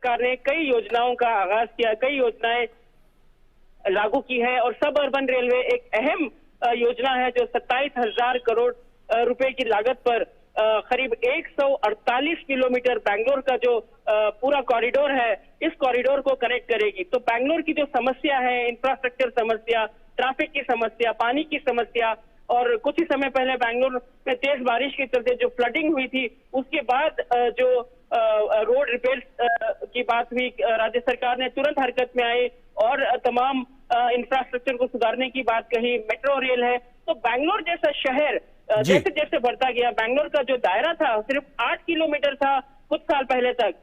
सरकार ने कई योजनाओं का आगाज किया, कई योजनाएं लागू की है और सब अर्बन रेलवे एक अहम योजना है जो 27,000 करोड़ रुपए की लागत पर करीब 148 किलोमीटर बैंगलोर का जो पूरा कॉरिडोर है, इस कॉरिडोर को कनेक्ट करेगी। तो बैंगलोर की जो समस्या है, इंफ्रास्ट्रक्चर समस्या, ट्रैफिक की समस्या, पानी की समस्या, और कुछ ही समय पहले बैंगलोर में तेज बारिश के चलते जो फ्लडिंग हुई थी, उसके बाद जो रोड रिपेयर की बात हुई, राज्य सरकार ने तुरंत हरकत में आई और तमाम इंफ्रास्ट्रक्चर को सुधारने की बात कही। मेट्रो रेल है, तो बैंगलोर जैसा शहर जैसे जैसे बढ़ता गया, बैंगलोर का जो दायरा था सिर्फ 8 किलोमीटर था कुछ साल पहले तक,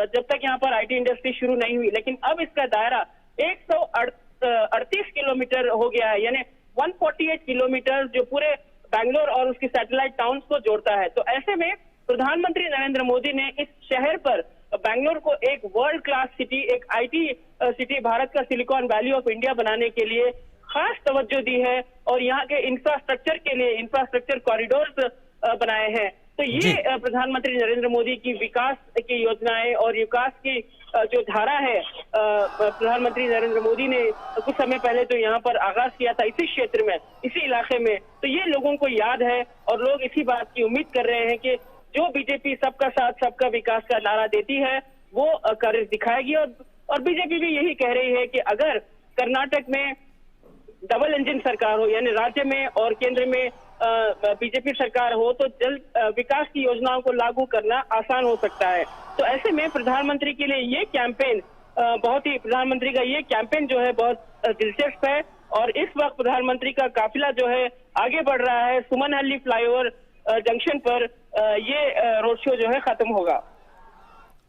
जब तक यहाँ पर आईटी इंडस्ट्री शुरू नहीं हुई, लेकिन अब इसका दायरा 138 किलोमीटर हो गया है, यानी 148 किलोमीटर जो पूरे बैंगलोर और उसकी सैटेलाइट टाउन्स को जोड़ता है। तो ऐसे में प्रधानमंत्री नरेंद्र मोदी ने इस शहर पर, बैंगलोर को एक वर्ल्ड क्लास सिटी, एक आईटी सिटी, भारत का सिलिकॉन वैली ऑफ इंडिया बनाने के लिए खास तवज्जो दी है और यहाँ के इंफ्रास्ट्रक्चर के लिए इंफ्रास्ट्रक्चर कॉरिडोर्स बनाए हैं। तो ये प्रधानमंत्री नरेंद्र मोदी की विकास की योजनाएं और विकास की जो धारा है, प्रधानमंत्री नरेंद्र मोदी ने कुछ समय पहले तो यहाँ पर आगाज किया था इसी क्षेत्र में, इसी इलाके में, तो ये लोगों को याद है और लोग इसी बात की उम्मीद कर रहे हैं कि जो बीजेपी सबका साथ सबका विकास का नारा देती है वो कर दिखाएगी। और बीजेपी भी यही कह रही है कि अगर कर्नाटक में डबल इंजन सरकार हो, यानी राज्य में और केंद्र में बीजेपी सरकार हो, तो जल्द विकास की योजनाओं को लागू करना आसान हो सकता है। तो ऐसे में प्रधानमंत्री के लिए ये कैंपेन प्रधानमंत्री का ये कैंपेन जो है बहुत दिलचस्प है और इस वक्त प्रधानमंत्री का काफिला जो है आगे बढ़ रहा है। सुमनहल्ली फ्लाईओवर जंक्शन पर ये रोड शो जो है खत्म होगा।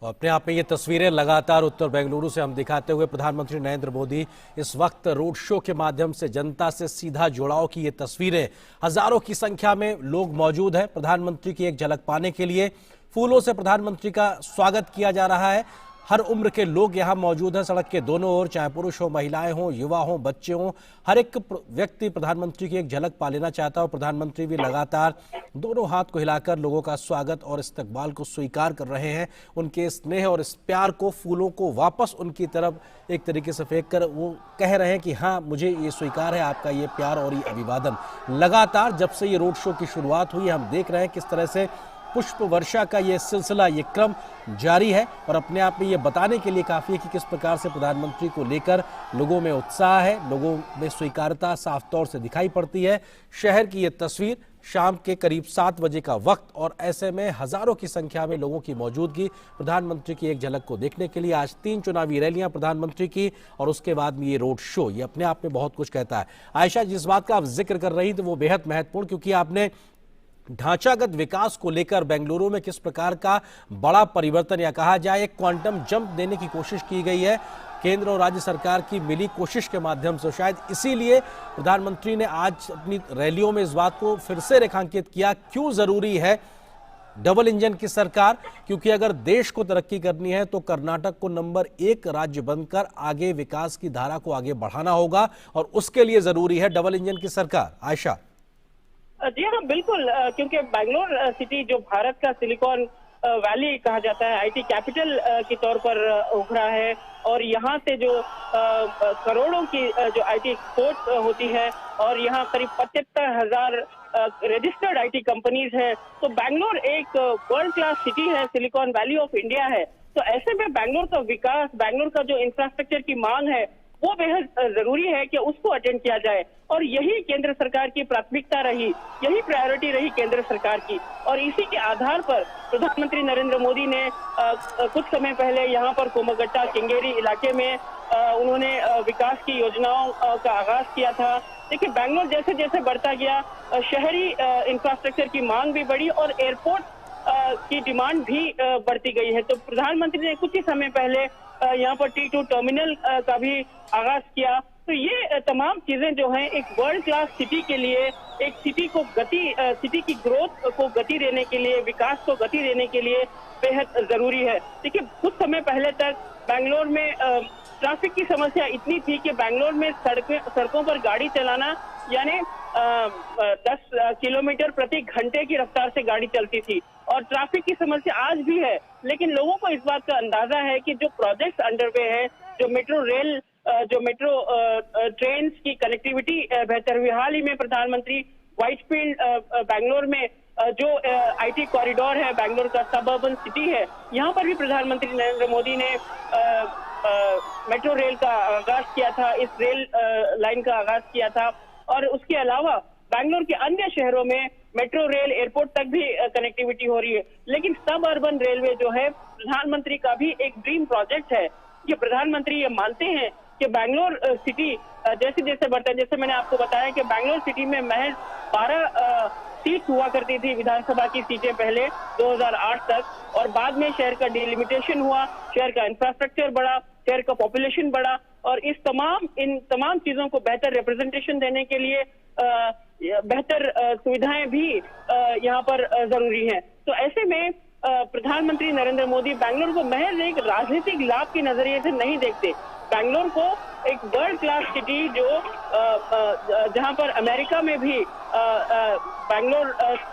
अपने आप में ये तस्वीरें लगातार उत्तर बेंगलुरु से हम दिखाते हुए प्रधानमंत्री नरेंद्र मोदी इस वक्त रोड शो के माध्यम से जनता से सीधा जुड़ाव की ये तस्वीरें, हजारों की संख्या में लोग मौजूद हैं प्रधानमंत्री की एक झलक पाने के लिए। फूलों से प्रधानमंत्री का स्वागत किया जा रहा है। हर उम्र के लोग यहाँ मौजूद हैं सड़क के दोनों ओर, चाहे पुरुष हो, महिलाएं हो, युवा हो, बच्चे हो, हर एक व्यक्ति प्रधानमंत्री की एक झलक पा लेना चाहता है। और प्रधानमंत्री भी लगातार दोनों हाथ को हिलाकर लोगों का स्वागत और इस्तकबाल को स्वीकार कर रहे हैं। उनके स्नेह और इस प्यार को, फूलों को वापस उनकी तरफ एक तरीके से फेंक कर वो कह रहे हैं कि हाँ, मुझे ये स्वीकार है आपका ये प्यार और ये अभिवादन। लगातार जब से ये रोड शो की शुरुआत हुई हम देख रहे हैं किस तरह से पुष्प वर्षा का ये सिलसिला, ये क्रम जारी है और अपने आप में ये बताने के लिए काफ़ी है कि किस प्रकार से प्रधानमंत्री को लेकर लोगों में उत्साह है, लोगों में स्वीकारता साफ तौर से दिखाई पड़ती है। शहर की ये तस्वीर शाम के करीब 7 बजे का वक्त और ऐसे में हजारों की संख्या में लोगों की मौजूदगी प्रधानमंत्री की एक झलक को देखने के लिए। आज 3 चुनावी रैलियां प्रधानमंत्री की और उसके बाद में ये रोड शो, ये अपने आप में बहुत कुछ कहता है। आयशा, जिस बात का आप जिक्र कर रही थी वो बेहद महत्वपूर्ण, क्योंकि आपने ढांचागत विकास को लेकर बेंगलुरु में किस प्रकार का बड़ा परिवर्तन या कहा जाए एक क्वांटम जंप देने की कोशिश की गई है केंद्र और राज्य सरकार की मिली कोशिश के माध्यम से। शायद इसीलिए प्रधानमंत्री ने आज अपनी रैलियों में इस बात को फिर से रेखांकित किया क्यों जरूरी है डबल इंजन की सरकार, क्योंकि अगर देश को तरक्की करनी है तो कर्नाटक को नंबर 1 राज्य बनकर आगे विकास की धारा को आगे बढ़ाना होगा और उसके लिए जरूरी है डबल इंजन की सरकार। आयशा। जी हाँ, बिल्कुल, क्योंकि बैंगलोर सिटी जो भारत का सिलिकॉन वैली कहा जाता है, आईटी कैपिटल के तौर पर उभरा है और यहाँ से जो करोड़ों की जो आईटी एक्सपोर्ट होती है और यहाँ करीब 75,000 रजिस्टर्ड आईटी कंपनीज है। तो बैंगलोर एक वर्ल्ड क्लास सिटी है, सिलिकॉन वैली ऑफ इंडिया है। तो ऐसे में बैंगलोर का विकास, बैंगलोर का जो इंफ्रास्ट्रक्चर की मांग है वो बेहद जरूरी है कि उसको अटेंड किया जाए और यही केंद्र सरकार की प्राथमिकता रही, यही प्रायोरिटी रही केंद्र सरकार की। और इसी के आधार पर प्रधानमंत्री नरेंद्र मोदी ने कुछ समय पहले यहाँ पर कोमगट्टा केंगेरी इलाके में उन्होंने विकास की योजनाओं का आगाज किया था। देखिए, बैंगलोर जैसे जैसे बढ़ता गया, शहरी इंफ्रास्ट्रक्चर की मांग भी बढ़ी और एयरपोर्ट की डिमांड भी बढ़ती गई है। तो प्रधानमंत्री ने कुछ ही समय पहले यहाँ पर T2 टर्मिनल का भी आगाज किया। तो ये तमाम चीजें जो हैं एक वर्ल्ड क्लास सिटी के लिए, एक सिटी को सिटी की ग्रोथ को गति देने के लिए, विकास को गति देने के लिए बेहद जरूरी है। देखिए, कुछ समय पहले तक बैंगलोर में ट्रैफिक की समस्या इतनी थी कि बैंगलोर में सड़कों पर गाड़ी चलाना यानी 10 किलोमीटर प्रति घंटे की रफ्तार से गाड़ी चलती थी और ट्रैफिक की समस्या आज भी है, लेकिन लोगों को इस बात का अंदाजा है कि जो प्रोजेक्ट्स अंडरवे है, जो मेट्रो रेल, जो मेट्रो ट्रेन की कनेक्टिविटी बेहतर हुई। हाल ही में प्रधानमंत्री व्हाइटफील्ड बैंगलोर में जो आईटी कॉरिडोर है, बैंगलोर का सब अर्बन सिटी है, यहाँ पर भी प्रधानमंत्री नरेंद्र मोदी ने मेट्रो रेल का आगाज किया था, इस रेल लाइन का आगाज किया था। और उसके अलावा बैंगलोर के अन्य शहरों में मेट्रो रेल एयरपोर्ट तक भी कनेक्टिविटी हो रही है। लेकिन सब अर्बन रेलवे जो है प्रधानमंत्री का भी एक ड्रीम प्रोजेक्ट है कि प्रधानमंत्री ये मानते हैं कि बैंगलोर सिटी जैसे जैसे बढ़ता है, जैसे मैंने आपको बताया कि बैंगलोर सिटी में महज 12 सीट हुआ करती थी विधानसभा की सीटें पहले 2008 तक, और बाद में शहर का डिलिमिटेशन हुआ, शहर का इंफ्रास्ट्रक्चर बढ़ा, शहर का पॉपुलेशन बढ़ा, और इन तमाम चीजों को बेहतर रिप्रेजेंटेशन देने के लिए बेहतर सुविधाएं भी यहाँ पर जरूरी हैं। तो ऐसे में प्रधानमंत्री नरेंद्र मोदी बैंगलोर को महज एक राजनीतिक लाभ के नजरिए से नहीं देखते। बैंगलोर को एक वर्ल्ड क्लास सिटी जो जहां पर अमेरिका में भी बैंगलोर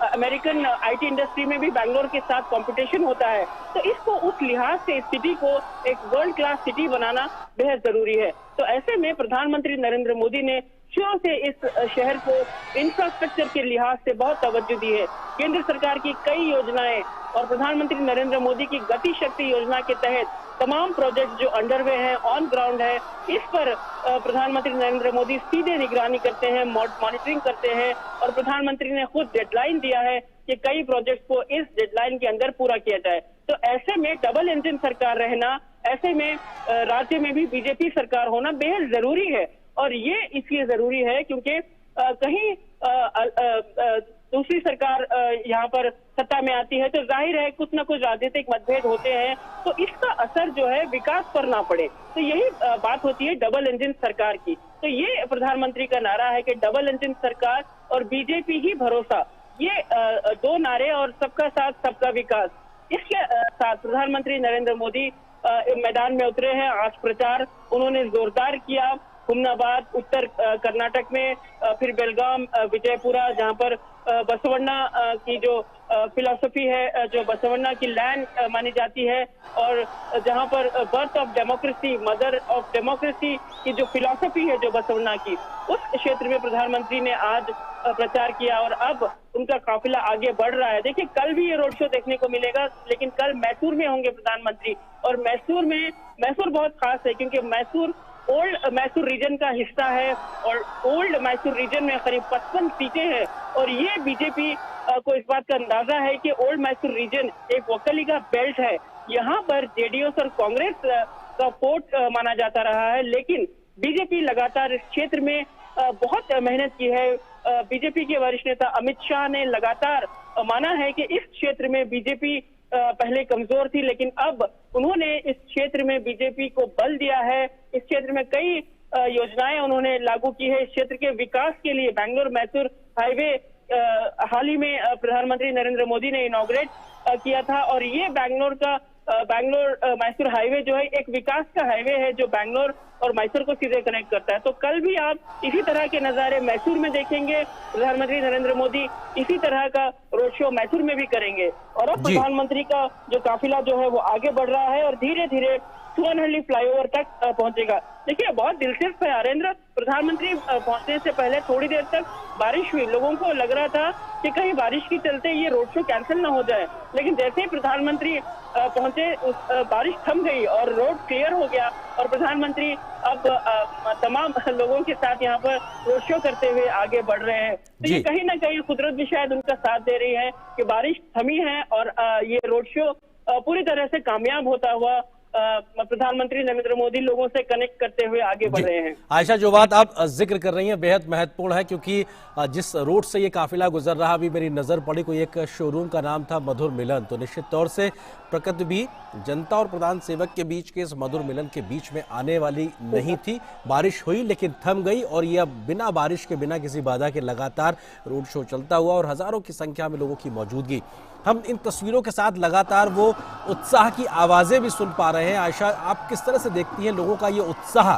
अमेरिकन आईटी इंडस्ट्री में भी बैंगलोर के साथ कंपटीशन होता है, तो इसको उस लिहाज से इस सिटी को एक वर्ल्ड क्लास सिटी बनाना बेहद जरूरी है। तो ऐसे में प्रधानमंत्री नरेंद्र मोदी ने शुरू से इस शहर को इंफ्रास्ट्रक्चर के लिहाज से बहुत तवज्जो दी है। केंद्र सरकार की कई योजनाएं और प्रधानमंत्री नरेंद्र मोदी की गति शक्ति योजना के तहत तमाम प्रोजेक्ट जो अंडरवे हैं, ऑन ग्राउंड है, इस पर प्रधानमंत्री नरेंद्र मोदी सीधे निगरानी करते हैं, मॉनिटरिंग करते हैं, और प्रधानमंत्री ने खुद डेडलाइन दिया है कि कई प्रोजेक्ट को इस डेडलाइन के अंदर पूरा किया जाए। तो ऐसे में डबल इंजन सरकार रहना, ऐसे में राज्य में भी बीजेपी सरकार होना बेहद जरूरी है। और ये इसलिए जरूरी है क्योंकि कहीं दूसरी सरकार यहाँ पर सत्ता में आती है तो जाहिर है कुछ ना कुछ राजनीतिक मतभेद होते हैं, तो इसका असर जो है विकास पर ना पड़े। तो यही बात होती है डबल इंजन सरकार की। तो ये प्रधानमंत्री का नारा है कि डबल इंजन सरकार और बीजेपी ही भरोसा, ये दो नारे, और सबका साथ सबका विकास। इसके साथ प्रधानमंत्री नरेंद्र मोदी मैदान में उतरे हैं। आज प्रचार उन्होंने जोरदार किया, हुमनाबाद, उत्तर कर्नाटक में, फिर बेलगाम, विजयपुरा, जहां पर बसवण्णा की जो फिलॉसफी है, जो बसवण्णा की लैंड मानी जाती है, और जहां पर birth of democracy, mother of democracy की जो फिलॉसफी है जो बसवण्णा की, उस क्षेत्र में प्रधानमंत्री ने आज प्रचार किया और अब उनका काफिला आगे बढ़ रहा है। देखिए, कल भी ये रोड शो देखने को मिलेगा, लेकिन कल मैसूर में होंगे प्रधानमंत्री, और मैसूर बहुत खास है क्योंकि मैसूर ओल्ड मैसूर रीजन का हिस्सा है, और ओल्ड मैसूर रीजन में करीब 55 सीटें हैं, और ये बीजेपी को इस बात का अंदाजा है कि ओल्ड मैसूर रीजन एक वकली का बेल्ट है। यहाँ पर जेडीएस और कांग्रेस का फोर्ट माना जाता रहा है, लेकिन बीजेपी लगातार इस क्षेत्र में बहुत मेहनत की है। बीजेपी के वरिष्ठ नेता अमित शाह ने लगातार माना है कि इस क्षेत्र में बीजेपी पहले कमजोर थी, लेकिन अब उन्होंने इस क्षेत्र में बीजेपी को बल दिया है। इस क्षेत्र में कई योजनाएं उन्होंने लागू की है। इस क्षेत्र के विकास के लिए बैंगलोर मैसूर हाईवे हाल ही में प्रधानमंत्री नरेंद्र मोदी ने इनॉग्रेट किया था, और ये बैंगलोर मैसूर हाईवे जो है एक विकास का हाईवे है जो बैंगलोर और मैसूर को सीधे कनेक्ट करता है। तो कल भी आप इसी तरह के नजारे मैसूर में देखेंगे। प्रधानमंत्री नरेंद्र मोदी इसी तरह का रोड शो मैसूर में भी करेंगे, और अब प्रधानमंत्री का जो काफिला जो है वो आगे बढ़ रहा है और धीरे धीरे सुवनहल्ली फ्लाईओवर तक पहुंचेगा। देखिए, बहुत दिलचस्प है हरेंद्र, प्रधानमंत्री पहुंचने से पहले थोड़ी देर तक बारिश हुई। लोगों को लग रहा था कि कहीं बारिश के चलते ये रोड शो कैंसिल ना हो जाए, लेकिन जैसे ही प्रधानमंत्री पहुंचे बारिश थम गई और रोड क्लियर हो गया, और प्रधानमंत्री अब तमाम लोगों के साथ यहाँ पर रोड शो करते हुए आगे बढ़ रहे हैं। तो ये कहीं ना कहीं कुदरत भी शायद उनका साथ दे रही है कि बारिश थमी है और ये रोड शो पूरी तरह से कामयाब होता हुआ प्रधानमंत्री नरेंद्र मोदी लोगों से कनेक्ट करते हुए आगे बढ़ रहे हैं। आयशा, जो बात आप जिक्र कर रही हैं बेहद महत्वपूर्ण है, क्योंकि जिस रोड से ये काफिला गुजर रहा, अभी मेरी नजर पड़ी, कोई एक शोरूम का नाम था मधुर मिलन। तो निश्चित तौर से प्रकृति भी जनता और प्रधान सेवक के बीच के इस मधुर मिलन के बीच में आने वाली नहीं थी। बारिश हुई लेकिन थम गई, और यह बिना बारिश के, बिना किसी बाधा के लगातार रोड शो चलता हुआ, और हजारों की संख्या में लोगों की मौजूदगी। हम इन तस्वीरों के साथ लगातार वो उत्साह की आवाजें भी सुन पा रहे हैं। आयशा, आप किस तरह से देखती हैं लोगों का ये उत्साह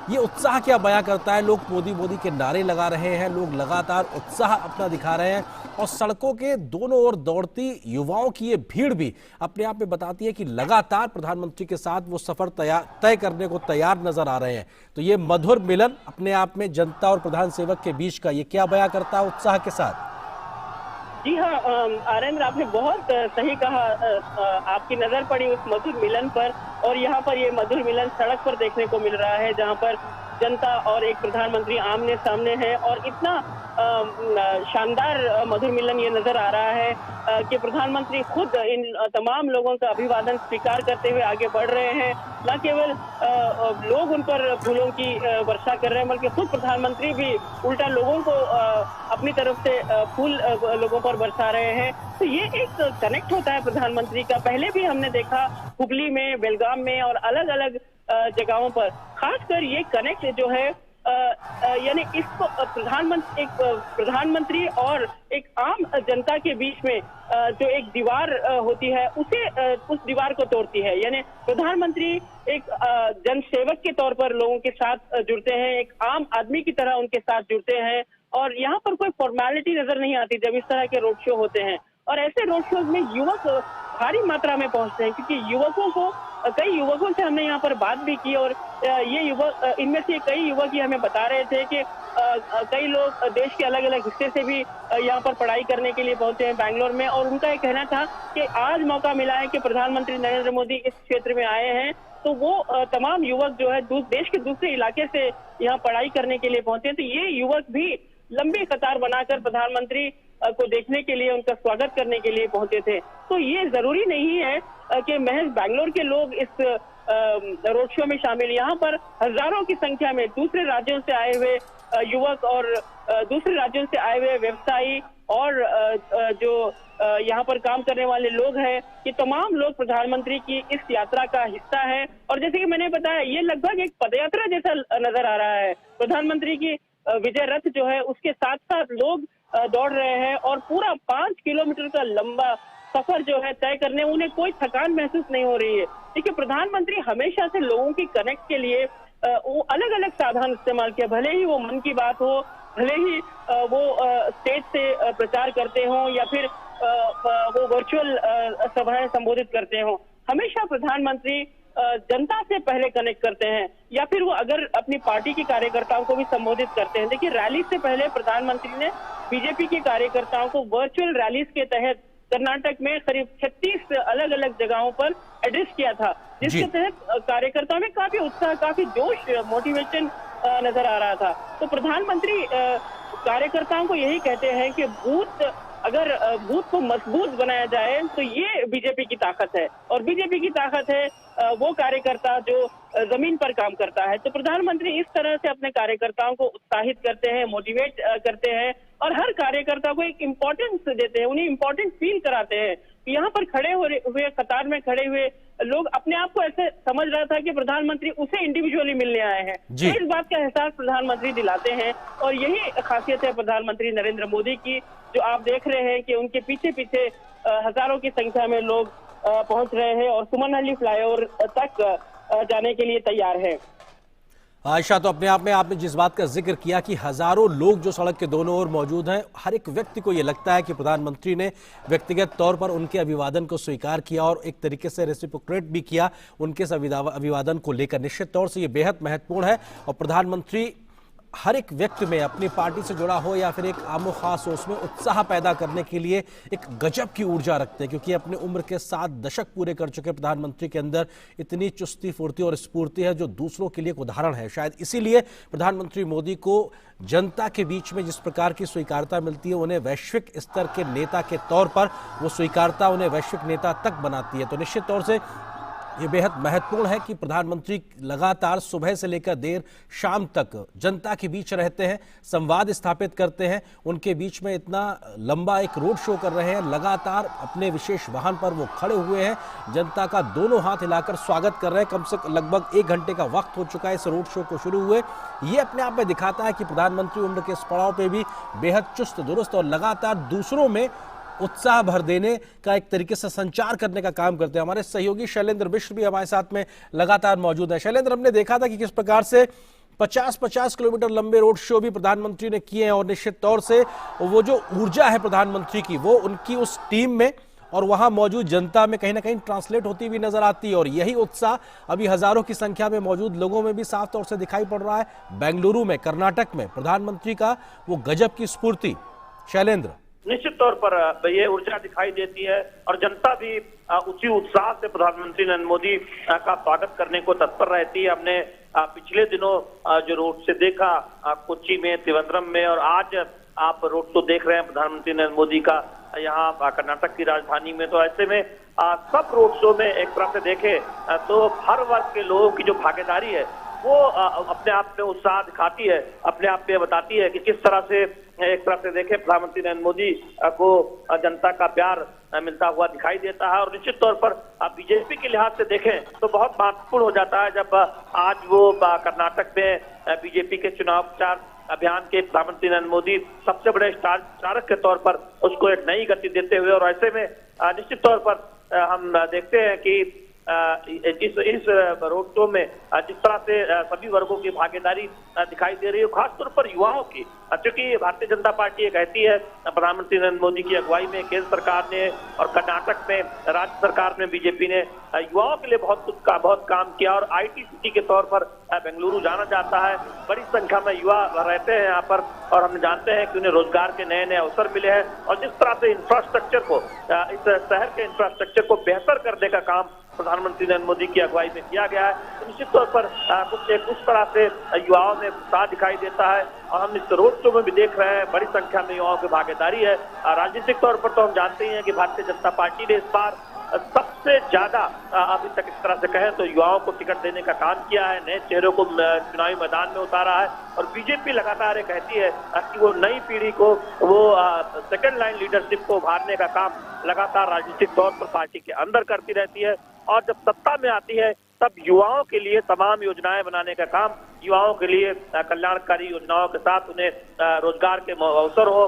ये उत्साह क्या बयां करता है? लोग मोदी मोदी के नारे लगा रहे हैं, लोग लगातार उत्साह अपना दिखा रहे हैं और सड़कों के दोनों ओर दौड़ती युवाओं की ये भीड़ भी अपने आप में बताती है कि लगातार प्रधानमंत्री के साथ वो सफर तय करने को तैयार नजर आ रहे हैं। तो ये मधुर मिलन अपने आप में जनता और प्रधान सेवक के बीच का, ये क्या बयां करता है उत्साह के साथ? जी हाँ आरेंद्र, आपने बहुत सही कहा। आपकी नजर पड़ी उस मधुर मिलन पर, और यहाँ पर ये मधुर मिलन सड़क पर देखने को मिल रहा है, जहाँ पर जनता और एक प्रधानमंत्री आमने सामने है। और इतना शानदार मधुर मिलन ये नजर आ रहा है कि प्रधानमंत्री खुद इन तमाम लोगों का अभिवादन स्वीकार करते हुए आगे बढ़ रहे हैं। न केवल लोग उन पर फूलों की वर्षा कर रहे हैं, बल्कि खुद प्रधानमंत्री भी उल्टा लोगों को अपनी तरफ से फूल लोगों पर बरसा रहे हैं। तो ये एक कनेक्ट होता है प्रधानमंत्री का। पहले भी हमने देखा हुबली में, बेलगाम में और अलग अलग जगहों पर। खासकर ये कनेक्ट जो है यानी इसको प्रधानमंत्री और एक आम जनता के बीच में जो एक दीवार होती है, उस दीवार को तोड़ती है। यानी प्रधानमंत्री एक जनसेवक के तौर पर लोगों के साथ जुड़ते हैं, एक आम आदमी की तरह उनके साथ जुड़ते हैं, और यहाँ पर कोई फॉर्मेलिटी नजर नहीं आती जब इस तरह के रोड शो होते हैं। और ऐसे रोड शोज में युवक भारी मात्रा में पहुंचते हैं, क्योंकि कई युवकों से हमने यहाँ पर बात भी की, और ये युवक, इनमें से कई युवक ये हमें बता रहे थे कि कई लोग देश के अलग अलग हिस्से से भी यहाँ पर पढ़ाई करने के लिए पहुंचे हैं बैंगलोर में। और उनका ये कहना था कि आज मौका मिला है कि प्रधानमंत्री नरेंद्र मोदी इस क्षेत्र में आए हैं, तो वो तमाम युवक जो है देश के दूसरे इलाके से यहाँ पढ़ाई करने के लिए पहुंचे। तो ये युवक भी लंबी कतार बनाकर प्रधानमंत्री को देखने के लिए, उनका स्वागत करने के लिए पहुंचे थे। तो ये जरूरी नहीं है कि महज बैंगलोर के लोग इस रोड शो में शामिल। यहाँ पर हजारों की संख्या में दूसरे राज्यों से आए हुए युवक और दूसरे राज्यों से आए हुए व्यवसायी और जो यहाँ पर काम करने वाले लोग हैं, ये तमाम लोग प्रधानमंत्री की इस यात्रा का हिस्सा है। और जैसे कि मैंने बताया, ये लगभग एक पदयात्रा जैसा नजर आ रहा है। प्रधानमंत्री की विजय रथ जो है उसके साथ साथ लोग दौड़ रहे हैं, और पूरा 5 किलोमीटर का लंबा सफर जो है तय करने उन्हें कोई थकान महसूस नहीं हो रही है। देखिए, प्रधानमंत्री हमेशा से लोगों की कनेक्ट के लिए वो अलग अलग साधन इस्तेमाल किया, भले ही वो मन की बात हो, भले ही वो स्टेज से प्रचार करते हो, या फिर वो वर्चुअल सभाएं संबोधित करते हो। हमेशा प्रधानमंत्री जनता से पहले कनेक्ट करते हैं, या फिर वो अगर अपनी पार्टी के कार्यकर्ताओं को भी संबोधित करते हैं। देखिए, रैली से पहले प्रधानमंत्री ने बीजेपी के कार्यकर्ताओं को वर्चुअल रैलीज के तहत कर्नाटक में करीब 36 अलग अलग जगहों पर एड्रेस किया था, जिसके तहत कार्यकर्ताओं में काफी उत्साह, काफी जोश, मोटिवेशन नजर आ रहा था। तो प्रधानमंत्री कार्यकर्ताओं को यही कहते हैं कि अगर बूथ को मजबूत बनाया जाए तो ये बीजेपी की ताकत है, और बीजेपी की ताकत है वो कार्यकर्ता जो जमीन पर काम करता है। तो प्रधानमंत्री इस तरह से अपने कार्यकर्ताओं को उत्साहित करते हैं, मोटिवेट करते हैं, और हर कार्यकर्ता को एक इम्पोर्टेंस देते हैं, उन्हें इम्पोर्टेंट फील कराते हैं। यहाँ पर खड़े हुए कतार में खड़े हुए लोग अपने आप को ऐसे समझ रहा था कि प्रधानमंत्री उसे इंडिविजुअली मिलने आए हैं। तो इस बात का एहसास प्रधानमंत्री दिलाते हैं, और यही खासियत है प्रधानमंत्री नरेंद्र मोदी की, जो आप देख रहे हैं कि उनके पीछे पीछे हजारों की संख्या में लोग पहुंच रहे हैं और सुमनहल्ली फ्लाईओवर तक जाने के लिए तैयार है। आयशा, तो अपने आप में आपने जिस बात का जिक्र किया कि हजारों लोग जो सड़क के दोनों ओर मौजूद हैं, हर एक व्यक्ति को ये लगता है कि प्रधानमंत्री ने व्यक्तिगत तौर पर उनके अभिवादन को स्वीकार किया और एक तरीके से रेसिप्रोकेट भी किया उनके अभिवादन को लेकर। निश्चित तौर से ये बेहद महत्वपूर्ण है, और प्रधानमंत्री हर एक व्यक्ति में अपनी पार्टी से जुड़ा हो या फिर एक आमो खास हो, उसमें उत्साह पैदा करने के लिए एक गजब की ऊर्जा रखते हैं, क्योंकि अपनी उम्र के 7 दशक पूरे कर चुके प्रधानमंत्री के अंदर इतनी चुस्ती, फुर्ती और स्फूर्ति है जो दूसरों के लिए एक उदाहरण है। शायद इसीलिए प्रधानमंत्री मोदी को जनता के बीच में जिस प्रकार की स्वीकारता मिलती है, उन्हें वैश्विक स्तर के नेता के तौर पर वो स्वीकारता उन्हें वैश्विक नेता तक बनाती है। तो निश्चित तौर से ये बेहद महत्वपूर्ण है कि प्रधानमंत्री लगातार सुबह से लेकर देर शाम तक जनता के बीच रहते हैं, संवाद स्थापित करते हैं, उनके बीच में इतना लंबा एक रोड शो कर रहे हैं, लगातार अपने विशेष वाहन पर वो खड़े हुए हैं, जनता का दोनों हाथ हिलाकर स्वागत कर रहे हैं। कम से कम लगभग 1 घंटे का वक्त हो चुका है इस रोड शो को शुरू हुए। ये अपने आप में दिखाता है कि प्रधानमंत्री उम्र के इस पड़ाव पे भी बेहद चुस्त दुरुस्त और लगातार दूसरों में उत्साह भर देने का एक तरीके से संचार करने का काम करते हैं। हमारे सहयोगी शैलेंद्र मिश्र भी हमारे साथ में लगातार मौजूद है। शैलेंद्र, हमने देखा था कि किस प्रकार से 50-50 किलोमीटर लंबे रोड शो भी प्रधानमंत्री ने किए हैं और निश्चित तौर से वो जो ऊर्जा है प्रधानमंत्री की, वो उनकी उस टीम में और वहां मौजूद जनता में कहीं ना कहीं ट्रांसलेट होती हुई नजर आती है। और यही उत्साह अभी हजारों की संख्या में मौजूद लोगों में भी साफ तौर से दिखाई पड़ रहा है। बेंगलुरु में, कर्नाटक में प्रधानमंत्री का वो गजब की स्फूर्ति। शैलेंद्र, निश्चित तौर पर ये ऊर्जा दिखाई देती है और जनता भी उसी उत्साह से प्रधानमंत्री नरेंद्र मोदी का स्वागत करने को तत्पर रहती है। हमने पिछले दिनों जो रोड से देखा कोच्चि में, त्रिवेंद्रम में, और आज आप रोड शो देख रहे हैं प्रधानमंत्री नरेंद्र मोदी का यहाँ कर्नाटक की राजधानी में। तो ऐसे में सब रोड शो में एक तरह से देखें तो हर वर्ग के लोगों की जो भागीदारी है वो अपने आप में उत्साह दिखाती है, अपने आप में बताती है कि किस तरह से एक तरफ से देखें प्रधानमंत्री नरेंद्र मोदी को जनता का प्यार मिलता हुआ दिखाई देता है। और निश्चित तौर पर बीजेपी के लिहाज से देखें तो बहुत महत्वपूर्ण हो जाता है जब आज वो कर्नाटक में बीजेपी के चुनाव प्रचार अभियान के प्रधानमंत्री नरेंद्र मोदी सबसे बड़े स्टार चालक के तौर पर उसको एक नई गति देते हुए, और ऐसे में निश्चित तौर पर हम देखते हैं कि इस रोड शो में जिस तरह से सभी वर्गों की भागीदारी दिखाई दे रही है, खासतौर पर युवाओं की, क्योंकि भारतीय जनता पार्टी ये कहती है प्रधानमंत्री नरेंद्र मोदी की अगुवाई में केंद्र सरकार ने और कर्नाटक में राज्य सरकार में बीजेपी ने युवाओं के लिए बहुत काम किया और आईटी सिटी के तौर पर बेंगलुरु जाना जाता है। बड़ी संख्या में युवा रहते हैं यहाँ पर और हम जानते हैं कि उन्हें रोजगार के नए नए अवसर मिले हैं। और जिस तरह से इंफ्रास्ट्रक्चर को, इस शहर के इंफ्रास्ट्रक्चर को बेहतर करने का काम प्रधानमंत्री नरेंद्र मोदी की अगुवाई में किया गया है, तो निश्चित तौर पर कुछ तरह से युवाओं में उत्साह दिखाई देता है। और हम इस रोड शो में भी देख रहे हैं बड़ी संख्या में युवाओं की भागीदारी है। राजनीतिक तौर पर तो हम जानते ही हैं कि भारतीय जनता पार्टी ने इस बार सबसे ज्यादा अभी तक इस तरह से कहें तो युवाओं को टिकट देने का काम किया है, नए चेहरों को चुनावी मैदान में उतारा है। और बीजेपी लगातार कहती है कि वो नई पीढ़ी को, वो सेकंड लाइन लीडरशिप को उभारने का काम लगातार राजनीतिक तौर पर पार्टी के अंदर करती रहती है। और जब सत्ता में आती है तब युवाओं के लिए तमाम योजनाएं बनाने का काम, युवाओं के लिए कल्याणकारी योजनाओं के साथ उन्हें रोजगार के अवसर हो,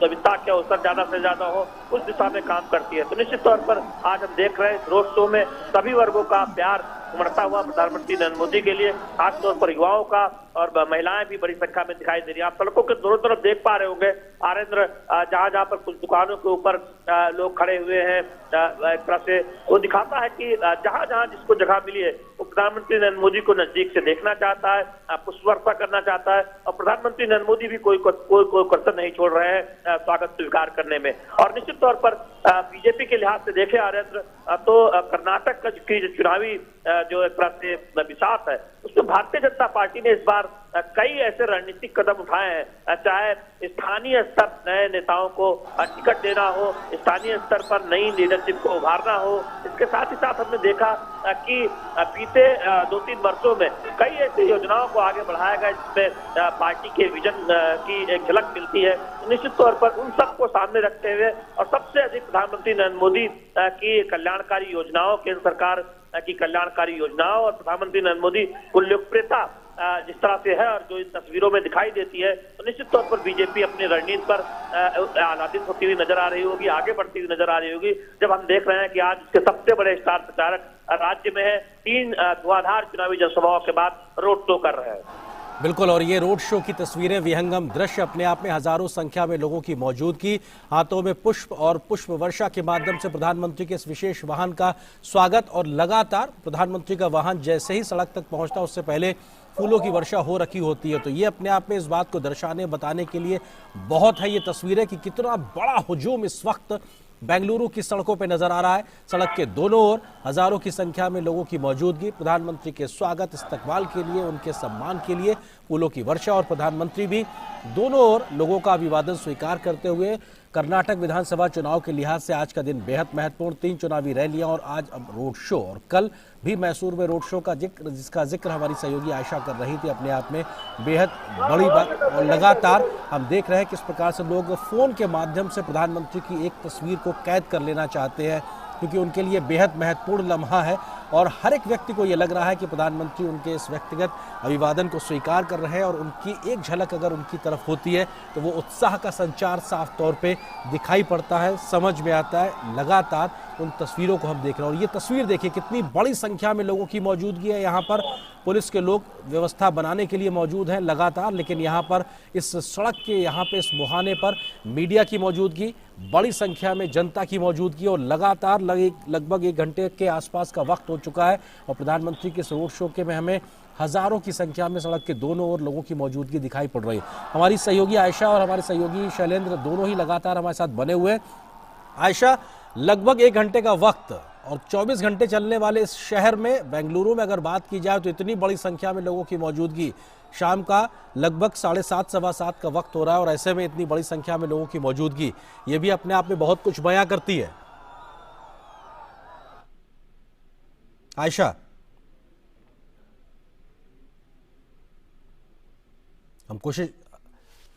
वित्ता के अवसर ज्यादा से ज्यादा हो, उस दिशा में काम करती है। तो निश्चित तौर पर आज हम देख रहे हैं इस रोड शो में सभी वर्गों का प्यार उमड़ता हुआ प्रधानमंत्री नरेंद्र मोदी के लिए, खासतौर पर युवाओं का, और महिलाएं भी बड़ी संख्या में दिखाई दे रही है। आप सड़कों के दोनों तरफ देख पा रहे होंगे आरेंद्र, जहां जहां पर कुछ दुकानों के ऊपर लोग खड़े हुए हैं, एक तरह से वो दिखाता है कि जहां जहां जिसको जगह मिली है वो प्रधानमंत्री नरेंद्र मोदी को नजदीक से देखना चाहता है, पुष्प वर्षा करना चाहता है। और प्रधानमंत्री नरेंद्र मोदी भी कोई कसर नहीं छोड़ रहे हैं स्वागत स्वीकार करने में। और निश्चित तौर पर बीजेपी के लिहाज से देखें आरेंद्र तो कर्नाटक का जो चुनावी जो एक तरह से विशास है उसमें भारतीय जनता पार्टी ने इस बार कई ऐसे रणनीतिक कदम उठाए हैं, चाहे स्थानीय स्तर नए नेताओं को टिकट देना हो, स्थानीय स्तर पर नई लीडरशिप को उभारना हो। इसके साथ ही साथ हमने देखा कि बीते 2-3 वर्षों में कई ऐसी योजनाओं को आगे बढ़ाया गया जिसमें पार्टी के विजन की एक झलक मिलती है। निश्चित तौर पर उन सबको सामने रखते हुए और सबसे अधिक प्रधानमंत्री नरेंद्र मोदी की कल्याणकारी योजनाओं, केंद्र सरकार की कल्याणकारी योजनाओं और प्रधानमंत्री नरेंद्र मोदी को लोकप्रियता जिस तरह से है और जो इन तस्वीरों में दिखाई देती है, तो निश्चित तौर पर बीजेपी अपनी रणनीति पर आह्लादित होती हुई नजर आ रही होगी, आगे बढ़ती हुई नजर आ रही होगी। जब हम देख रहे हैं कि आज उसके सबसे बड़े स्टार प्रचारक राज्य में है, 3 धुआंधार चुनावी जनसभाओं के बाद रोड शो कर रहे हैं। बिल्कुल, और ये रोड शो की तस्वीरें, विहंगम दृश्य अपने आप में हजारों संख्या में लोगों की मौजूदगी, हाथों में पुष्प और पुष्प वर्षा के माध्यम से प्रधानमंत्री के इस विशेष वाहन का स्वागत। और लगातार प्रधानमंत्री का वाहन जैसे ही सड़क तक पहुंचता उससे पहले फूलों की वर्षा हो रखी होती है। तो ये अपने आप में इस बात को दर्शाने, बताने के लिए बहुत है ये तस्वीरें कि कितना बड़ा हुजूम इस वक्त बेंगलुरु की सड़कों पे नजर आ रहा है। सड़क के दोनों ओर हजारों की संख्या में लोगों की मौजूदगी, प्रधानमंत्री के स्वागत, इस्तकबाल के लिए, उनके सम्मान के लिए फूलों की वर्षा, और प्रधानमंत्री भी दोनों ओर लोगों का अभिवादन स्वीकार करते हुए। कर्नाटक विधानसभा चुनाव के लिहाज से आज का दिन बेहद महत्वपूर्ण, 3 चुनावी रैलियां और आज अब रोड शो, और कल भी मैसूर में रोड शो का जिसका जिक्र हमारी सहयोगी आयशा कर रही थी, अपने आप में बेहद बड़ी बात। और लगातार हम देख रहे हैं किस प्रकार से लोग फोन के माध्यम से प्रधानमंत्री की एक तस्वीर को कैद कर लेना चाहते हैं, क्योंकि उनके लिए बेहद महत्वपूर्ण लम्हा है। और हर एक व्यक्ति को ये लग रहा है कि प्रधानमंत्री उनके इस व्यक्तिगत अभिवादन को स्वीकार कर रहे हैं और उनकी एक झलक अगर उनकी तरफ होती है तो वो उत्साह का संचार साफ तौर पे दिखाई पड़ता है, समझ में आता है। लगातार उन तस्वीरों को हम देख रहे हैं और ये तस्वीर देखिए कितनी बड़ी संख्या में लोगों की मौजूदगी है यहाँ पर। पुलिस के लोग व्यवस्था बनाने के लिए मौजूद हैं लगातार, लेकिन यहाँ पर इस सड़क के यहाँ पे इस मुहाने पर मीडिया की मौजूदगी, बड़ी संख्या में जनता की मौजूदगी और लगातार लगभग 1 घंटे के आसपास का वक्त हो चुका है और प्रधानमंत्री के इस रोड शो के में हमें हजारों की संख्या में सड़क के दोनों ओर लोगों की मौजूदगी दिखाई पड़ रही है। हमारी सहयोगी आयशा और हमारे सहयोगी शैलेंद्र दोनों ही लगातार हमारे साथ बने हुए। आयशा, लगभग 1 घंटे का वक्त और 24 घंटे चलने वाले इस शहर में, बेंगलुरु में अगर बात की जाए तो इतनी बड़ी संख्या में लोगों की मौजूदगी, शाम का लगभग 7:30 सवा 7 का वक्त हो रहा है और ऐसे में इतनी बड़ी संख्या में लोगों की मौजूदगी, ये भी अपने आप में बहुत कुछ बयां करती है। आयशा,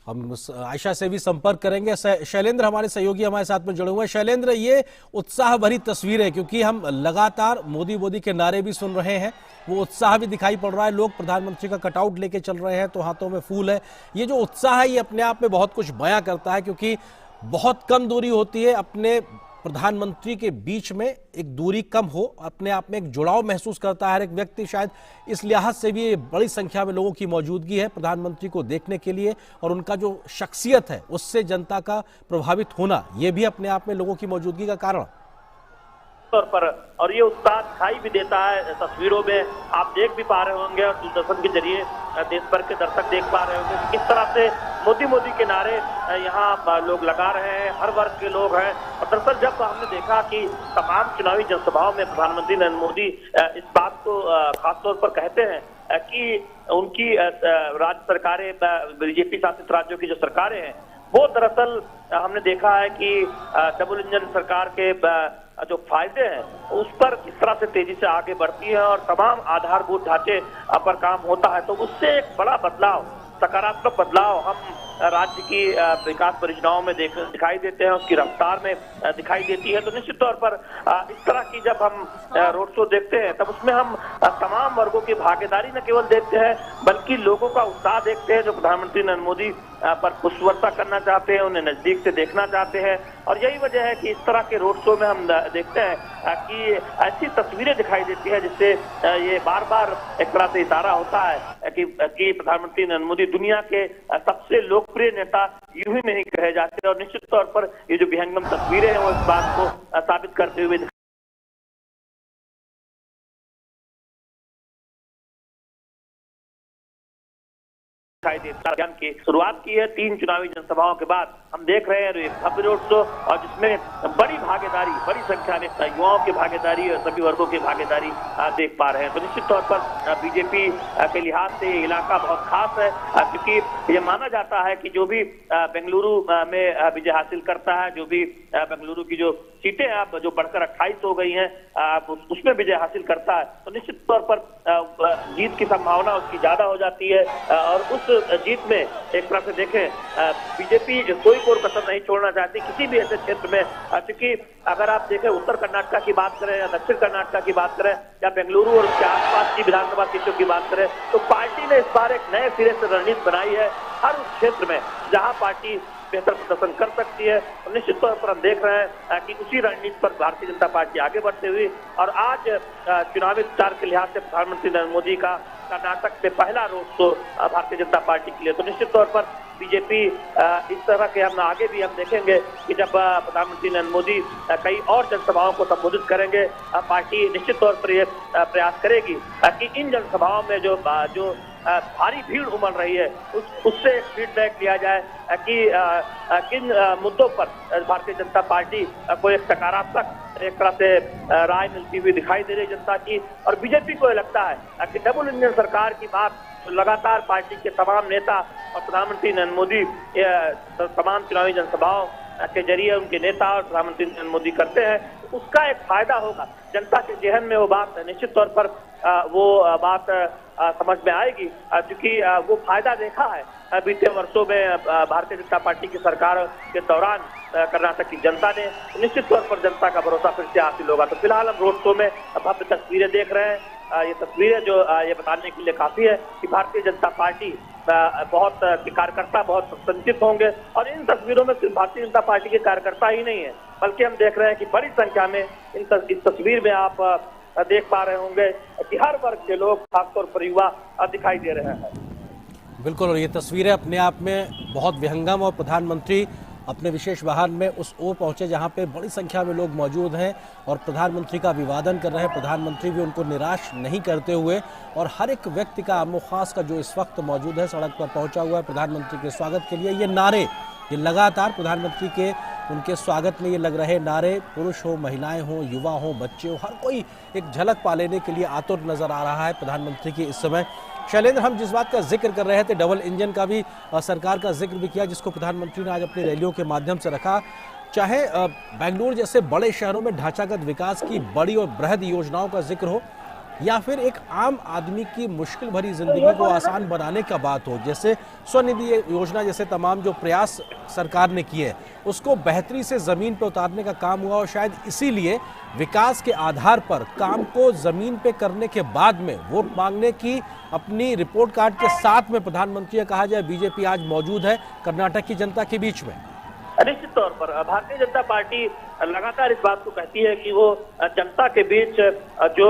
हम आयशा से भी संपर्क करेंगे। शैलेंद्र हमारे सहयोगी हमारे साथ में जुड़े हुए हैं। शैलेंद्र, ये उत्साह भरी तस्वीर है क्योंकि हम लगातार मोदी मोदी के नारे भी सुन रहे हैं, वो उत्साह भी दिखाई पड़ रहा है, लोग प्रधानमंत्री का कटआउट लेके चल रहे हैं तो हाथों में फूल है। ये जो उत्साह है ये अपने आप में बहुत कुछ बयां करता है क्योंकि बहुत कम दूरी होती है अपने प्रधानमंत्री के बीच में, एक दूरी कम हो, अपने आप में एक जुड़ाव महसूस करता है हर एक व्यक्ति। शायद इस लिहाज से भी बड़ी संख्या में लोगों की मौजूदगी है प्रधानमंत्री को देखने के लिए और उनका जो शख्सियत है उससे जनता का प्रभावित होना, ये भी अपने आप में लोगों की मौजूदगी का कारण तौर पर। और ये उत्साह दिखाई भी देता है तस्वीरों में, आप देख भी पा रहे होंगे और दूरदर्शन के जरिए देश भर के दर्शक देख पा रहे होंगे किस तरह से मोदी मोदी के नारे यहाँ लोग लगा रहे हैं, हर वर्ग के लोग हैं। और दरअसल जब हमने देखा कि तमाम चुनावी जनसभाओं में प्रधानमंत्री नरेंद्र मोदी इस बात को खासतौर पर कहते हैं कि उनकी राज्य सरकारें, बीजेपी शासित राज्यों की जो सरकारें हैं वो दरअसल हमने देखा है कि डबल इंजन सरकार के जो फायदे हैं उस पर किस तरह से तेजी से आगे बढ़ती है और तमाम आधारभूत ढांचे पर काम होता है, तो उससे एक बड़ा बदलाव, सकारात्मक बदलाव हम राज्य की विकास परियोजनाओं में दिखाई देते हैं, उसकी रफ्तार में दिखाई देती है। तो निश्चित तौर पर इस तरह की जब हम रोड शो देखते हैं तब उसमें हम तमाम वर्गों की भागीदारी न केवल देखते हैं बल्कि लोगों का उत्साह देखते हैं जो प्रधानमंत्री नरेंद्र मोदी पर पुष्पवर्षा करना चाहते हैं, उन्हें नजदीक से देखना चाहते हैं। और यही वजह है कि इस तरह के रोड शो में हम देखते हैं कि ऐसी तस्वीरें दिखाई देती है जिससे ये बार बार एक तरह से इशारा होता है कि प्रधानमंत्री नरेंद्र मोदी दुनिया के सबसे लोकप्रिय नेता यूं ही नहीं कहे जाते। और निश्चित तौर पर ये जो विहंगम तस्वीरें हैं वो इस बात को साबित करते हुए दिखाई देता। अभियान की शुरुआत की है 3 चुनावी जनसभाओं के बाद हम देख रहे हैं भव्य रोड शो और जिसमें बड़ी भागीदारी, बड़ी संख्या में युवाओं की भागीदारी और सभी वर्गों की भागीदारी देख पा रहे हैं। तो निश्चित तौर पर बीजेपी के लिहाज से ये इलाका बहुत खास है क्योंकि ये माना जाता है कि जो भी बेंगलुरु में विजय हासिल करता है, जो भी बेंगलुरु की जो सीटें अब जो बढ़कर 28 हो गई हैं उसमें विजय हासिल करता है तो निश्चित तौर पर जीत की संभावना उसकी ज्यादा हो जाती है। और उस जीत में एक तरह से देखें बीजेपी कोई कोर कसर नहीं छोड़ना चाहती किसी भी ऐसे क्षेत्र में, क्योंकि अगर आप देखें उत्तर कर्नाटक की बात करें या दक्षिण कर्नाटक की बात करें या बेंगलुरु और उसके आसपास की विधानसभा सीटों की बात करें तो पार्टी ने इस बार एक नए सिरे से रणनीति बनाई है हर उस क्षेत्र में जहां पार्टी बेहतर प्रदर्शन कर सकती है। और निश्चित तौर पर हम देख रहे हैं कि उसी रणनीति पर भारतीय जनता पार्टी आगे बढ़ते हुए और आज चुनावी प्रचार के लिहाज से प्रधानमंत्री नरेंद्र मोदी का कर्नाटक में पहला road show Bharatiya Janata party के लिए। तो निश्चित तौर पर बीजेपी इस तरह के हम आगे भी हम देखेंगे कि जब प्रधानमंत्री नरेंद्र मोदी कई और जनसभाओं को संबोधित करेंगे पार्टी निश्चित तौर पर यह प्रयास करेगी कि इन जनसभाओं में जो भारी भीड़ उमड़ रही है उससे एक फीडबैक लिया जाए कि किन मुद्दों पर भारतीय जनता पार्टी को एक सकारात्मक एक तरह से राय मिलती हुई दिखाई दे रही है जनता की। और बीजेपी को लगता है कि डबल इंजन सरकार की बात लगातार पार्टी के तमाम नेता और प्रधानमंत्री नरेंद्र मोदी तमाम चुनावी जनसभाओं के जरिए उनके नेता और प्रधानमंत्री नरेंद्र मोदी करते हैं, उसका एक फायदा होगा जनता के जहन में। वो बात निश्चित तौर पर वो बात समझ में आएगी क्योंकि वो फायदा देखा है बीते वर्षों में भारतीय जनता पार्टी की सरकार के दौरान कर्नाटक की जनता ने, निश्चित तौर पर जनता का भरोसा फिर से हासिल होगा। तो फिलहाल हम रोड शो में भव्य तस्वीरें देख रहे हैं। ये तस्वीरें जो ये बताने के लिए काफी है कि भारतीय जनता पार्टी बहुत कार्यकर्ता बहुत संचित होंगे। और इन तस्वीरों में सिर्फ भारतीय जनता पार्टी के कार्यकर्ता ही नहीं है, बल्कि हम देख रहे हैं कि बड़ी संख्या में इस तस्वीर में आप देख पा रहे होंगे कि हर वर्ग के लोग, खासतौर पर युवा दिखाई दे रहे हैं। बिल्कुल, और ये तस्वीरें अपने आप में बहुत विहंगम, और प्रधानमंत्री अपने विशेष वाहन में उस ओर पहुंचे जहां पे बड़ी संख्या में लोग मौजूद हैं और प्रधानमंत्री का अभिवादन कर रहे हैं। प्रधानमंत्री भी उनको निराश नहीं करते हुए, और हर एक व्यक्ति का आमो खास का जो इस वक्त मौजूद है सड़क पर पहुंचा हुआ है प्रधानमंत्री के स्वागत के लिए। ये नारे, ये लगातार प्रधानमंत्री के उनके स्वागत में ये लग रहे नारे, पुरुष हो, महिलाएं हो, युवा हो, बच्चे हो, हर कोई एक झलक पा लेने के लिए आतुर नजर आ रहा है प्रधानमंत्री की इस समय। शैलेंद्र, हम जिस बात का जिक्र कर रहे थे, डबल इंजन का भी सरकार का जिक्र भी किया, जिसको प्रधानमंत्री ने आज अपनी रैलियों के माध्यम से रखा। चाहे बेंगलुरु जैसे बड़े शहरों में ढांचागत विकास की बड़ी और बृहद योजनाओं का जिक्र हो, या फिर एक आम आदमी की मुश्किल भरी जिंदगी को आसान बनाने का बात हो, जैसे स्वनिधि योजना जैसे तमाम जो प्रयास सरकार ने किए, उसको बेहतरी से जमीन पर उतारने का काम हुआ। और शायद इसीलिए विकास के आधार पर काम को जमीन पे करने के बाद में वोट मांगने की अपनी रिपोर्ट कार्ड के साथ में प्रधानमंत्री ने कहा जाए बीजेपी आज मौजूद है कर्नाटक की जनता के बीच में। निश्चित तौर पर भारतीय जनता पार्टी लगातार इस बात को कहती है कि वो जनता के बीच जो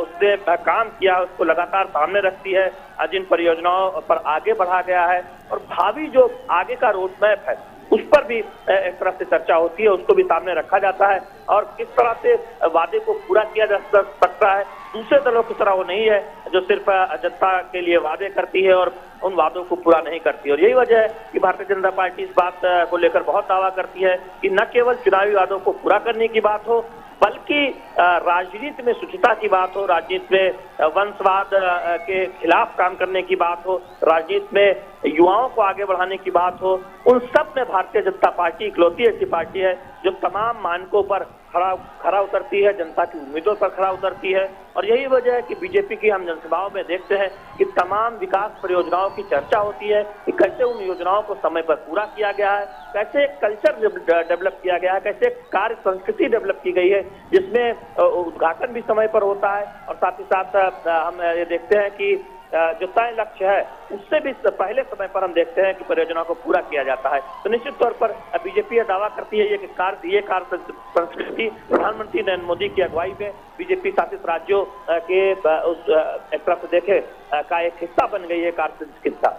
उसने काम किया उसको लगातार सामने रखती है, जिन परियोजनाओं पर आगे बढ़ा गया है और भावी जो आगे का रोड मैप है उस पर भी एक तरह से चर्चा होती है, उसको भी सामने रखा जाता है और किस तरह से वादे को पूरा किया जा सकता है। दूसरे दलों की तरह वो नहीं है जो सिर्फ जनता के लिए वादे करती है और उन वादों को पूरा नहीं करती। और यही वजह है कि भारतीय जनता पार्टी इस बात को लेकर बहुत दावा करती है कि न केवल चुनावी वादों को पूरा करने की बात हो, बल्कि राजनीति में शुचिता की बात हो, राजनीति में वंशवाद के खिलाफ काम करने की बात हो, राजनीति में युवाओं को आगे बढ़ाने की बात हो, उन सब में भारतीय जनता पार्टी इकलौती ऐसी पार्टी है जो तमाम मानकों पर खरा उतरती है, जनता की उम्मीदों पर खरा उतरती है। और यही वजह है कि बीजेपी की हम जनसभाओं में देखते हैं कि तमाम विकास परियोजनाओं की चर्चा होती है कि कैसे उन योजनाओं को समय पर पूरा किया गया है, कैसे एक कल्चर डेवलप किया गया है, कैसे एक कार्य संस्कृति डेवलप की गई है जिसमें उद्घाटन भी समय पर होता है और साथ ही साथ हम ये देखते हैं कि जो तय लक्ष्य है उससे भी पहले समय पर हम देखते हैं कि परियोजनाओं को पूरा किया जाता है। तो निश्चित तौर पर बीजेपी यह दावा करती है ये कार्य संस्कृति प्रधानमंत्री नरेंद्र मोदी की अगुवाई में बीजेपी शासित राज्यों के उस एक तरफ से देखे का एक हिस्सा बन गई है कार्य संस्कृति।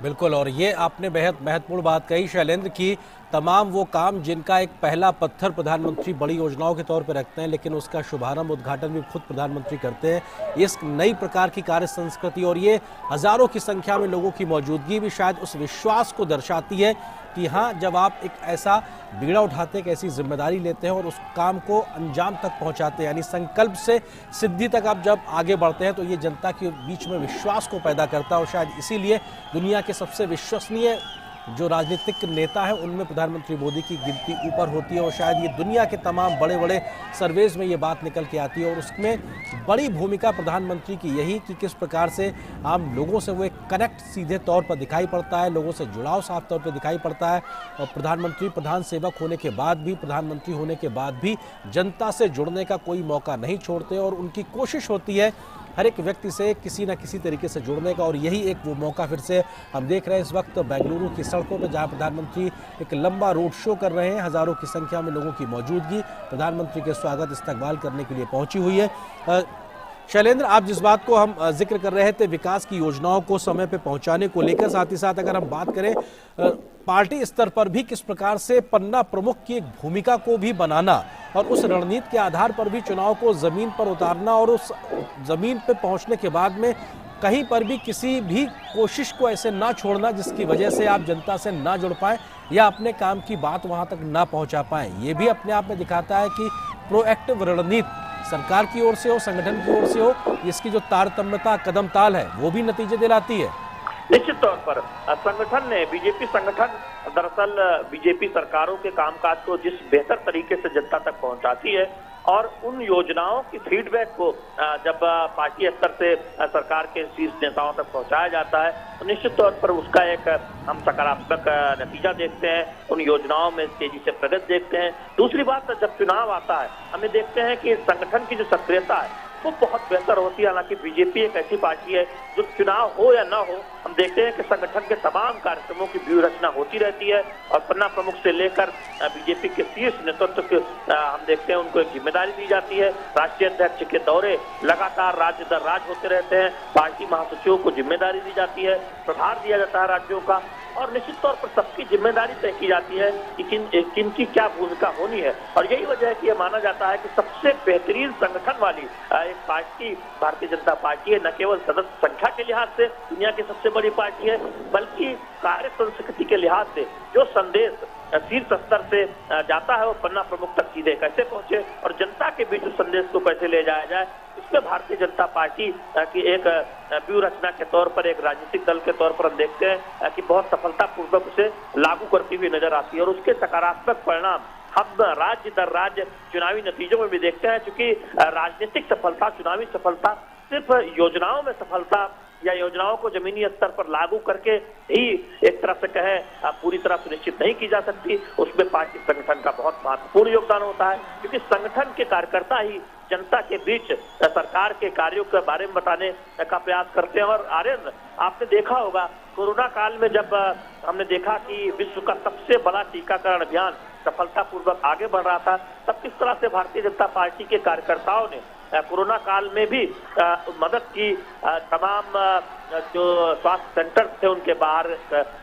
बिल्कुल, और ये आपने बेहद महत्वपूर्ण बात कही शैलेंद्र की तमाम वो काम जिनका एक पहला पत्थर प्रधानमंत्री बड़ी योजनाओं के तौर पर रखते हैं, लेकिन उसका शुभारंभ उद्घाटन भी खुद प्रधानमंत्री करते हैं। इस नई प्रकार की कार्य संस्कृति और ये हजारों की संख्या में लोगों की मौजूदगी भी शायद उस विश्वास को दर्शाती है कि हाँ, जब आप एक ऐसा बीड़ा उठाते हैं, एक ऐसी जिम्मेदारी लेते हैं और उस काम को अंजाम तक पहुंचाते हैं, यानी संकल्प से सिद्धि तक आप जब आगे बढ़ते हैं, तो ये जनता के बीच में विश्वास को पैदा करता है। और शायद इसीलिए दुनिया के सबसे विश्वसनीय जो राजनीतिक नेता है उनमें प्रधानमंत्री मोदी की गिनती ऊपर होती है। और शायद ये दुनिया के तमाम बड़े बड़े सर्वेज में ये बात निकल के आती है और उसमें बड़ी भूमिका प्रधानमंत्री की यही कि किस प्रकार से आम लोगों से वो एक कनेक्ट सीधे तौर पर दिखाई पड़ता है, लोगों से जुड़ाव साफ तौर पर दिखाई पड़ता है। और प्रधानमंत्री प्रधान सेवक होने के बाद भी, प्रधानमंत्री होने के बाद भी जनता से जुड़ने का कोई मौका नहीं छोड़ते और उनकी कोशिश होती है हर एक व्यक्ति से किसी न किसी तरीके से जुड़ने का। और यही एक वो मौका फिर से हम देख रहे हैं इस वक्त बेंगलुरु की सड़कों पर, जहां प्रधानमंत्री एक लंबा रोड शो कर रहे हैं। हजारों की संख्या में लोगों की मौजूदगी प्रधानमंत्री के स्वागत इस्तकबाल करने के लिए पहुंची हुई है। शैलेंद्र, आप जिस बात को हम जिक्र कर रहे थे विकास की योजनाओं को समय पे पहुंचाने को लेकर, साथ ही साथ अगर हम बात करें पार्टी स्तर पर भी किस प्रकार से पन्ना प्रमुख की एक भूमिका को भी बनाना और उस रणनीति के आधार पर भी चुनाव को जमीन पर उतारना और उस जमीन पे पहुंचने के बाद में कहीं पर भी किसी भी कोशिश को ऐसे ना छोड़ना जिसकी वजह से आप जनता से ना जुड़ पाए या अपने काम की बात वहां तक ना पहुंचा पाए, ये भी अपने आप में दिखाता है कि प्रोएक्टिव रणनीति सरकार की ओर से हो, संगठन की ओर से हो, इसकी जो तारतम्यता कदम ताल है वो भी नतीजे दिलाती है। निश्चित तौर पर संगठन ने, बीजेपी संगठन दरअसल बीजेपी सरकारों के कामकाज को जिस बेहतर तरीके से जनता तक पहुंचाती है और उन योजनाओं की फीडबैक को जब पार्टी स्तर से सरकार के शीर्ष नेताओं तक पहुंचाया जाता है तो निश्चित तौर पर उसका एक हम सकारात्मक नतीजा देखते हैं, उन योजनाओं में तेजी से प्रगति देखते हैं। दूसरी बात, जब चुनाव आता है हमें देखते हैं कि संगठन की जो सक्रियता है वो बहुत बेहतर होती है। हालांकि बीजेपी एक ऐसी पार्टी है जो चुनाव हो या ना हो, हम देखते हैं कि संगठन के तमाम कार्यक्रमों की व्यूह रचना होती रहती है और पन्ना प्रमुख से लेकर बीजेपी के शीर्ष नेतृत्व के हम देखते हैं उनको एक जिम्मेदारी दी जाती है। राष्ट्रीय अध्यक्ष के दौरे लगातार राज्य दर राज्य होते रहते हैं, पार्टी महासचिवों को जिम्मेदारी दी जाती है, प्रभार दिया जाता है राज्यों का और निश्चित तौर पर सबकी जिम्मेदारी तय की जाती है कि किन की क्या भूमिका होनी है। और यही वजह है कि यह माना जाता है कि सबसे बेहतरीन संगठन वाली एक पार्टी भारतीय जनता पार्टी है। न केवल सदस्य संख्या के लिहाज से दुनिया की सबसे बड़ी पार्टी है, बल्कि कार्य संस्कृति के लिहाज से जो संदेश शीर्ष स्तर से जाता है वो पन्ना प्रमुख तक सीधे कैसे पहुंचे और जनता के बीच उस संदेश को कैसे ले जाया जाए, इसमें भारतीय जनता पार्टी की एक व्यूह रचना के तौर पर, एक राजनीतिक दल के तौर पर हम देखते हैं कि बहुत सफलतापूर्वक उसे लागू करती हुई नजर आती है और उसके सकारात्मक परिणाम हम राज्य दर राज्य चुनावी नतीजों में भी देखते हैं। क्योंकि राजनीतिक सफलता, चुनावी सफलता सिर्फ योजनाओं में सफलता या योजनाओं को जमीनी स्तर पर लागू करके ही एक तरह से कहे पूरी तरह सुनिश्चित नहीं की जा सकती, उसमें पार्टी संगठन का बहुत महत्वपूर्ण योगदान होता है। क्योंकि संगठन के कार्यकर्ता ही जनता के बीच सरकार के कार्यों के बारे में बताने का प्रयास करते हैं। और आर्यन, आपने देखा होगा कोरोना काल में जब हमने देखा कि विश्व का सबसे बड़ा टीकाकरण अभियान सफलतापूर्वक आगे बढ़ रहा था, तब किस तरह से भारतीय जनता पार्टी के कार्यकर्ताओं ने कोरोना काल में भी मदद की। तमाम जो स्वास्थ्य सेंटर थे उनके बाहर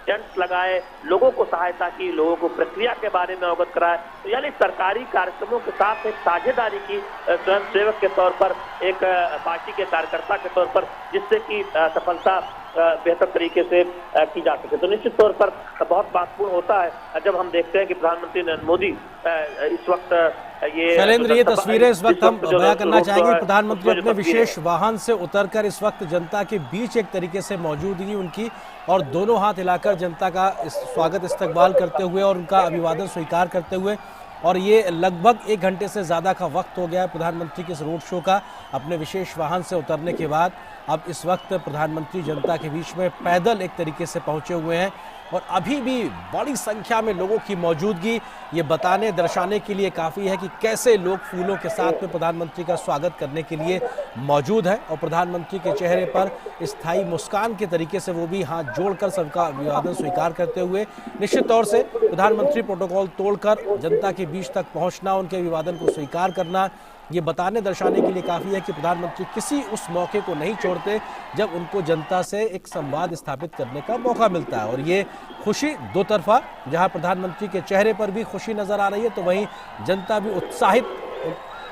टेंट्स लगाए, लोगों को सहायता की, लोगों को प्रक्रिया के बारे में अवगत कराए। तो यानी सरकारी कार्यक्रमों के साथ एक साझेदारी की स्वयं सेवक के तौर पर, एक पार्टी के कार्यकर्ता के तौर पर, जिससे कि सफलता बेहतर तरीके से की जा सके। तो निश्चित तौर पर बहुत महत्वपूर्ण होता है जब हम देखते हैं कि प्रधानमंत्री नरेंद्र मोदी इस वक्त शैलेंद्र, ये तस्वीरें इस वक्त हम बयां करना चाहेंगे। प्रधानमंत्री अपने विशेष वाहन से उतरकर इस वक्त जनता के बीच एक तरीके से मौजूदगी उनकी और दोनों हाथ हिलाकर जनता का स्वागत इस्तकबाल करते हुए और उनका अभिवादन स्वीकार करते हुए, और ये लगभग 1 घंटे से ज़्यादा का वक्त हो गया है प्रधानमंत्री के इस रोड शो का अपने विशेष वाहन से उतरने के बाद। अब इस वक्त प्रधानमंत्री जनता के बीच में पैदल एक तरीके से पहुंचे हुए हैं और अभी भी बड़ी संख्या में लोगों की मौजूदगी ये बताने दर्शाने के लिए काफ़ी है कि कैसे लोग फूलों के साथ में प्रधानमंत्री का स्वागत करने के लिए मौजूद है और प्रधानमंत्री के चेहरे पर स्थायी मुस्कान के तरीके से वो भी हाथ जोड़कर सबका अभिवादन स्वीकार करते हुए निश्चित तौर से प्रधानमंत्री प्रोटोकॉल तोड़कर जनता के बीच तक पहुंचना, उनके अभिवादन को स्वीकार करना, ये बताने दर्शाने के लिए काफ़ी है कि प्रधानमंत्री किसी उस मौके को नहीं छोड़ते जब उनको जनता से एक संवाद स्थापित करने का मौका मिलता है। और ये खुशी दो तरफा, जहां प्रधानमंत्री के चेहरे पर भी खुशी नजर आ रही है तो वहीं जनता भी उत्साहित,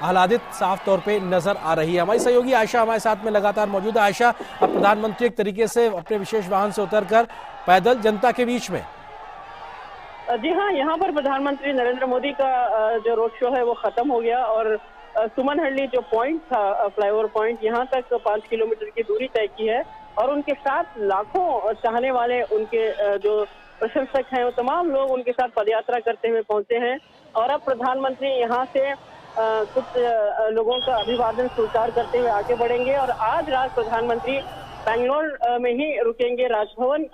आह्लादित साफ तौर पे नजर आ रही है। हमारी सहयोगी आयशा हमारे साथ में लगातार मौजूद है। आयशा, अब प्रधानमंत्री एक तरीके से अपने विशेष वाहन से उतरकर पैदल जनता के बीच में। जी हाँ, यहाँ पर प्रधानमंत्री नरेंद्र मोदी का जो रोड शो है वो खत्म हो गया और सुमनहल्ली जो पॉइंट था, फ्लाईओवर पॉइंट, यहाँ तक 5 किलोमीटर की दूरी तय की है और उनके साथ लाखों चाहने वाले, उनके जो प्रशंसक हैं, वो तमाम लोग उनके साथ पदयात्रा करते हुए पहुंचे हैं। और अब प्रधानमंत्री यहाँ से कुछ लोगों का अभिवादन स्वीकार करते हुए आगे बढ़ेंगे और आज रात प्रधानमंत्री बैंगलोर में ही रुकेंगे, राजभवन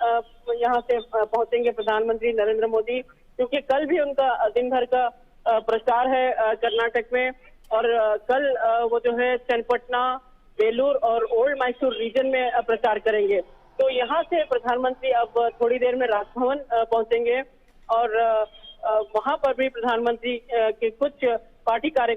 यहाँ से पहुंचेंगे प्रधानमंत्री नरेंद्र मोदी, क्योंकि कल भी उनका दिन भर का प्रचार है कर्नाटक में और कल वो जो है चन्नपटना, वेलूर और ओल्ड मैसूर रीजन में प्रचार करेंगे। तो यहाँ से प्रधानमंत्री अब थोड़ी देर में राजभवन पहुंचेंगे और वहां पर भी प्रधानमंत्री के कुछ पार्टी कार्य